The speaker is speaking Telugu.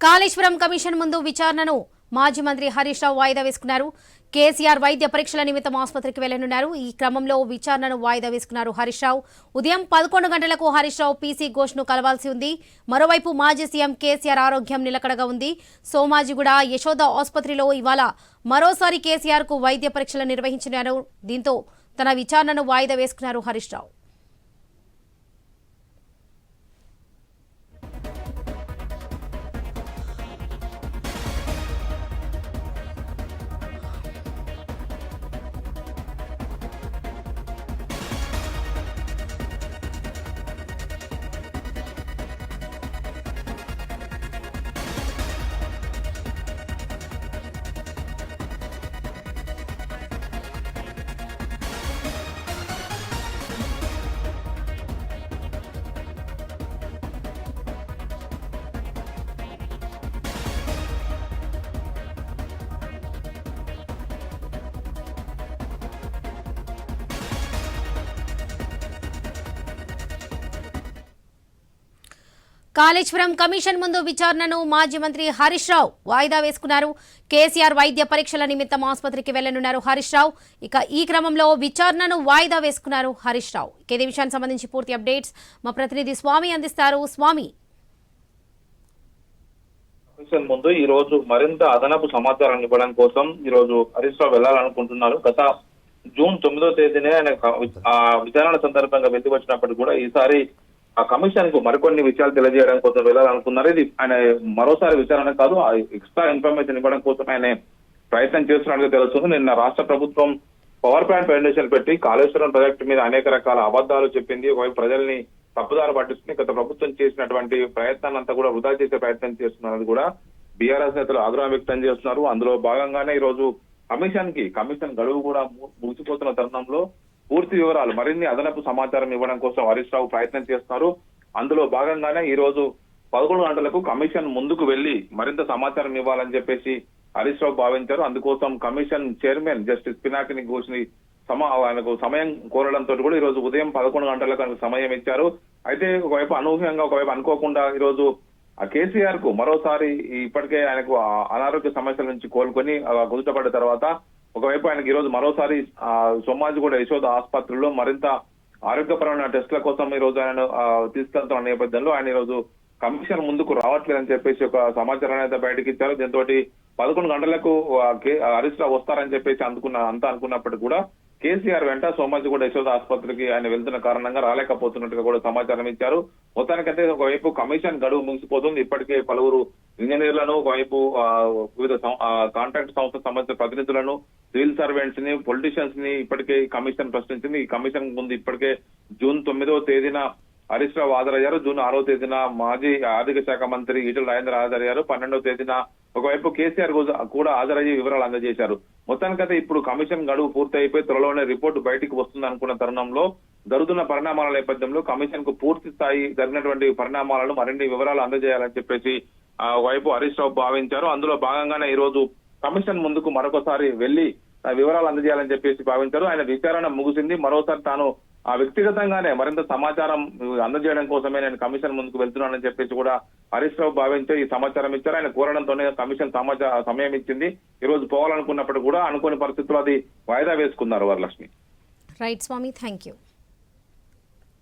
కాళేశ్వరం కమిషన్ ముందు విచారణను మాజీ మంత్రి హరీష్ రావు వాయిదా వేసుకున్నారు. కేసీఆర్ వైద్య పరీక్షల నిమిత్తం ఆసుపత్రికి వెళ్లనున్నారు. ఈ క్రమంలో విచారణను వాయిదా వేసుకున్నారు హరీష్ రావు. ఉదయం 11 గంటలకు హరీష్ రావు పీసీ ఘోష్ను కలవాల్సి ఉంది. మరోవైపు మాజీ సీఎం కేసీఆర్ ఆరోగ్యం నిలకడగా ఉంది. సోమాజిగూడ యశోద ఆసుపత్రిలో ఇవాళ మరోసారి కేసీఆర్ కు వైద్య పరీక్షలు నిర్వహించినారు. దీంతో తన విచారణను వాయిదా వేసుకున్నారు హరీష్ రావు. కాళేశ్వరం కమిషన్ ముందు విచారణను మాజీ మంత్రి హరీష్ రావు వాయిదా వేసుకున్నారు. కేసీఆర్ వైద్య పరీక్షల నిమిత్తం ఆసుపత్రికి వెళ్లనున్నారు హరీష్ రావు. ఇక ఈ క్రమంలో విచారణను వాయిదా వేసుకున్నారు హరీష్ రావు. ఇదే విషయానికి సంబంధించి పూర్తి అప్డేట్స్ మా ప్రతినిధి స్వామి అందిస్తారు. స్వామి, కమిషన్ ముందు ఈ రోజు మరింత అదనపు సమాచారం ఇవ్వడం కోసం ఈ రోజు హరీష్ రావు వెళ్లాలనుకుంటున్నారు. గత జూన్ 9వ తేదీనే ఆయన విచారణ సందర్భంగా వెళ్లి వచ్చినప్పటికీ కూడా ఈసారి ఆ కమిషన్ కు మరికొన్ని విషయాలు తెలియజేయడం కోసం వెళ్లాలనుకున్నారు. ఇది ఆయన మరోసారి విచారణ కాదు, ఎక్స్ట్రా ఇన్ఫర్మేషన్ ఇవ్వడం కోసం ఆయన ప్రయత్నం చేస్తున్నట్టుగా తెలుస్తుంది. నిన్న రాష్ట్ర ప్రభుత్వం పవర్ ప్లాంట్ ఫౌండేషన్ పెట్టి కాళేశ్వరం ప్రాజెక్టు మీద అనేక రకాల అబద్ధాలు చెప్పింది. ఒకవైపు ప్రజల్ని తప్పుదారి పట్టిస్తుంది. గత ప్రభుత్వం చేసినటువంటి ప్రయత్నాన్ని అంతా కూడా వృధా చేసే ప్రయత్నం చేస్తున్నది కూడా బీఆర్ఎస్ నేతలు ఆగ్రహం వ్యక్తం చేస్తున్నారు. అందులో భాగంగానే ఈ రోజు కమిషన్ గడువు కూడా ముగిసిపోతున్న తరుణంలో పూర్తి వివరాలు మరిన్ని అదనపు సమాచారం ఇవ్వడం కోసం హరీష్ రావు ప్రయత్నం చేస్తున్నారు. అందులో భాగంగానే ఈ రోజు 11 గంటలకు కమిషన్ ముందుకు వెళ్లి మరింత సమాచారం ఇవ్వాలని చెప్పేసి హరీష్ రావు భావించారు. అందుకోసం కమిషన్ చైర్మన్ జస్టిస్ పినాకిని ఘోష్ని ఆయనకు సమయం కోరడంతో కూడా ఈ రోజు ఉదయం 11 గంటలకు ఆయనకు సమయం ఇచ్చారు. అయితే ఒకవైపు అనూహ్యంగా ఒకవైపు అనుకోకుండా ఈ రోజు కేసీఆర్ కు మరోసారి ఇప్పటికే ఆయనకు అనారోగ్య సమస్యల నుంచి కోలుకొని కుదుటపడ్డ తర్వాత ఒకవైపు ఆయనకి ఈ రోజు మరోసారి సోమాజిగూడ యశోద ఆసుపత్రిలో మరింత ఆరోగ్యపరమైన టెస్టుల కోసం ఈ రోజు ఆయన తీసుకెళ్తున్న నేపథ్యంలో ఆయన ఈ రోజు కమిషన్ ముందుకు రావట్లేదని చెప్పేసి ఒక సమాచారాన్ని అయితే బయటకు ఇచ్చారు. దీంతో 11 గంటలకు హరీష్ రావు వస్తారని చెప్పేసి అనుకున్నప్పటికీ కూడా కేసీఆర్ వెంట సోమాజిగూడ యశోద ఆసుపత్రికి ఆయన వెళ్తున్న కారణంగా రాలేకపోతున్నట్టుగా కూడా సమాచారం ఇచ్చారు. మొత్తానికైతే ఒకవైపు కమిషన్ గడువు ముగిసిపోతుంది. ఇప్పటికే పలువురు ఇంజనీర్లను, ఒకవైపు వివిధ కాంట్రాక్ట్ సంస్థకు సంబంధించిన ప్రతినిధులను, సివిల్ సర్వెంట్స్ ని, పొలిటీషియన్స్ ని ఇప్పటికే కమిషన్ ప్రశ్నించింది. ఈ కమిషన్ ముందు ఇప్పటికే జూన్ 9వ తేదీన హరీష్ రావు హాజరయ్యారు. జూన్ 6వ తేదీన మాజీ ఆర్థిక శాఖ మంత్రి ఈటెల రాజేందర్ హాజరయ్యారు. 12వ తేదీన ఒకవైపు కేసీఆర్ కూడా హాజరయ్యి వివరాలు అందజేశారు. మొత్తానికైతే ఇప్పుడు కమిషన్ గడువు పూర్తి అయిపోయి త్వరలోనే రిపోర్టు బయటికి వస్తుంది అనుకున్న తరుణంలో జరుగుతున్న పరిణామాల నేపథ్యంలో కమిషన్ కు పూర్తి స్థాయి జరిగినటువంటి పరిణామాలను మరిన్ని వివరాలు అందజేయాలని చెప్పేసి ఒకవైపు హరీష్ రావు భావించారు. అందులో భాగంగానే ఈ రోజు కమిషన్ ముందుకు మరొకసారి వెళ్లి వివరాలు అందజేయాలని చెప్పేసి భావించారు. ఆయన విచారణ ముగిసింది. మరోసారి తాను వ్యక్తిగతంగానే మరింత సమాచారం అందజేయడం కోసమే నేను కమిషన్ ముందుకు వెళ్తున్నానని చెప్పేసి కూడా హరీష్ రావు భావించే ఈ సమాచారం ఇచ్చారు. ఆయన కోరడంతోనే కమిషన్ సమయం ఇచ్చింది. ఈ రోజు పోవాలనుకున్నప్పుడు కూడా అనుకోని పరిస్థితుల్లో అది వాయిదా వేసుకున్నారు Varalakshmi. Right Swami, thank you.